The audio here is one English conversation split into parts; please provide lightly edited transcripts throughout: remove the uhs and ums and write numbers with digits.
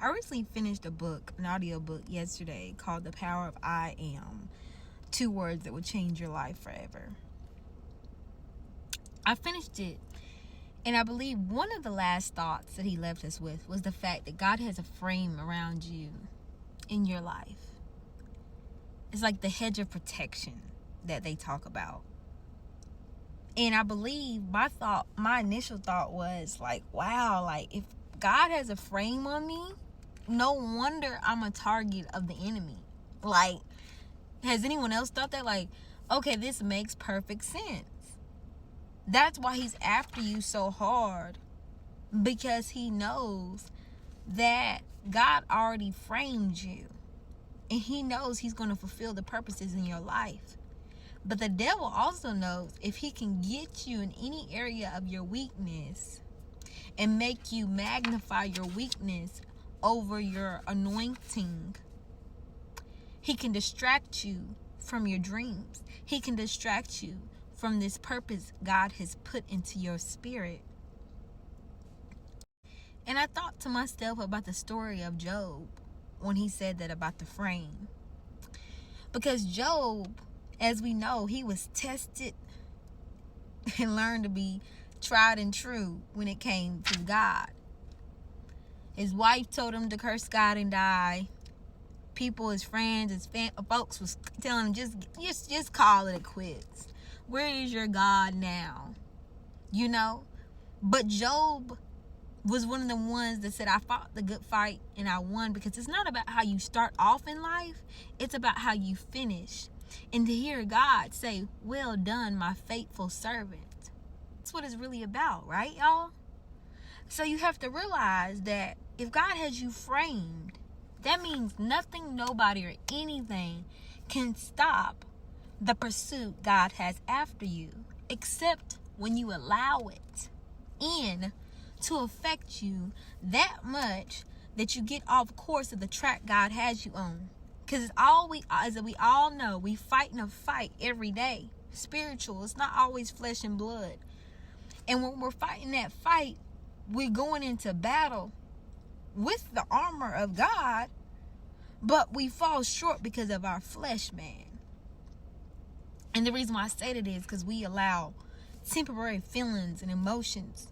I recently finished an audio book yesterday called The Power of I Am. 2 words that will change your life forever. I finished it, and I believe one of the last thoughts that he left us with was the fact that God has a frame around you in your life. It's like the hedge of protection that they talk about. And I believe my initial thought was like, wow, like if God has a frame on me, no wonder I'm a target of the enemy. Like, has anyone else thought that? Like, okay, this makes perfect sense. That's why he's after you so hard, because he knows that God already framed you, and he knows he's going to fulfill the purposes in your life. But the devil also knows if he can get you in any area of your weakness and make you magnify your weakness over your anointing, he can distract you from your dreams. He can distract you from this purpose God has put into your spirit. And I thought to myself about the story of Job when he said that about the frame. Because Job, as we know, he was tested and learned to be tried and true when it came to God. His wife told him to curse God and die. People, his friends, folks was telling him just call it quits. Where is your God now? You know? But Job was one of the ones that said, I fought the good fight and I won, because it's not about how you start off in life. It's about how you finish. And to hear God say, well done, my faithful servant. That's what it's really about, right, y'all? So you have to realize that if God has you framed, that means nothing, nobody, or anything can stop the pursuit God has after you, except when you allow it in to affect you that much that you get off course of the track God has you on. Because as we all know, we fighting a fight every day. Spiritual. It's not always flesh and blood. And when we're fighting that fight, we're going into battle with the armor of God, but we fall short because of our flesh, man. And the reason why I say that is because we allow temporary feelings and emotions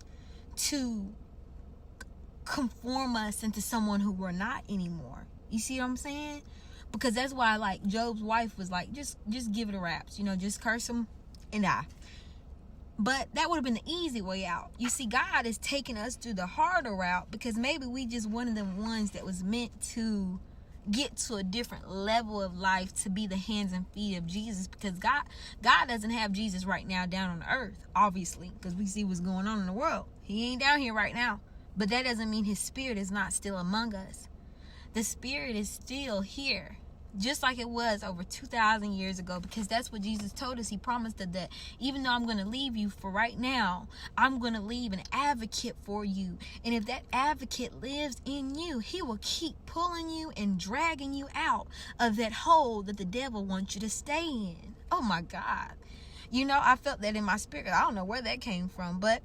to conform us into someone who we're not anymore. You see what I'm saying? Because that's why, like, Job's wife was like, just give it a raps, just curse him and die. But that would have been the easy way out. You see, God is taking us through the harder route because maybe we just one of them ones that was meant to get to a different level of life, to be the hands and feet of Jesus, because God doesn't have Jesus right now down on earth, obviously, because we see what's going on in the world. He ain't down here right now. But that doesn't mean his spirit is not still among us. The spirit is still here, just like it was over 2,000 years ago, because that's what Jesus told us. He promised that even though I'm going to leave you for right now, I'm going to leave an advocate for you. And if that advocate lives in you, he will keep pulling you and dragging you out of that hole that the devil wants you to stay in. Oh my God. I felt that in my spirit. I don't know where that came from, but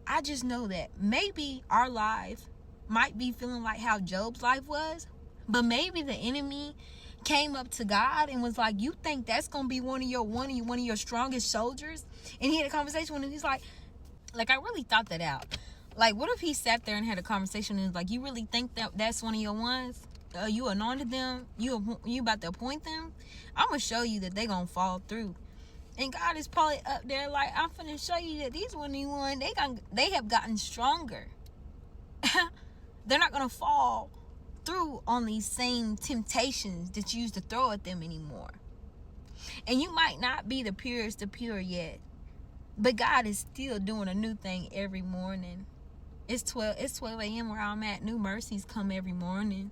I just know that maybe our life might be feeling like how Job's life was, but maybe the enemy came up to God and was like, you think that's gonna be one of your strongest soldiers? And he had a conversation with him. He's like I really thought that out. Like, what if he sat there and had a conversation and was like, you really think that's one of your ones? You anointed them, you about to appoint them? I'm gonna show you that they gonna fall through. And God is probably up there like, I'm finna show you that these one of you one, they have gotten stronger. They're not gonna fall through on these same temptations that you used to throw at them anymore. And you might not be the purest of pure yet, but God is still doing a new thing every morning. It's 12 a.m. where I'm at. New mercies come every morning.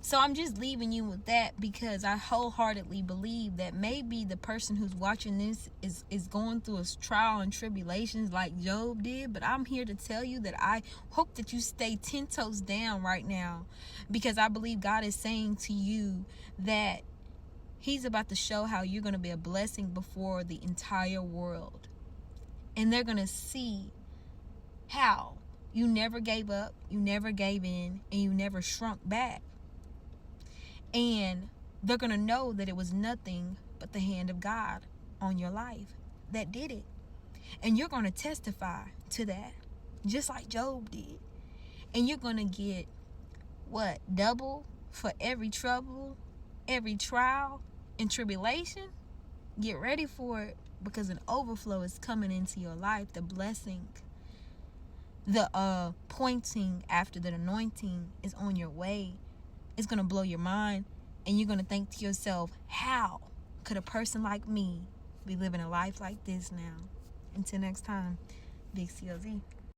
So I'm just leaving you with that, because I wholeheartedly believe that maybe the person who's watching this is going through a trial and tribulations like Job did. But I'm here to tell you that I hope that you stay 10 toes down right now, because I believe God is saying to you that he's about to show how you're going to be a blessing before the entire world. And they're going to see how You never gave up, you never gave in, and you never shrunk back. And they're going to know that it was nothing but the hand of God on your life that did it. And you're going to testify to that, just like Job did. And you're going to get, what, double for every trouble, every trial and tribulation? Get ready for it, because an overflow is coming into your life. The blessing, the pointing after the anointing is on your way. It's going to blow your mind. And you're going to think to yourself, how could a person like me be living a life like this now? Until next time, Big CLZ.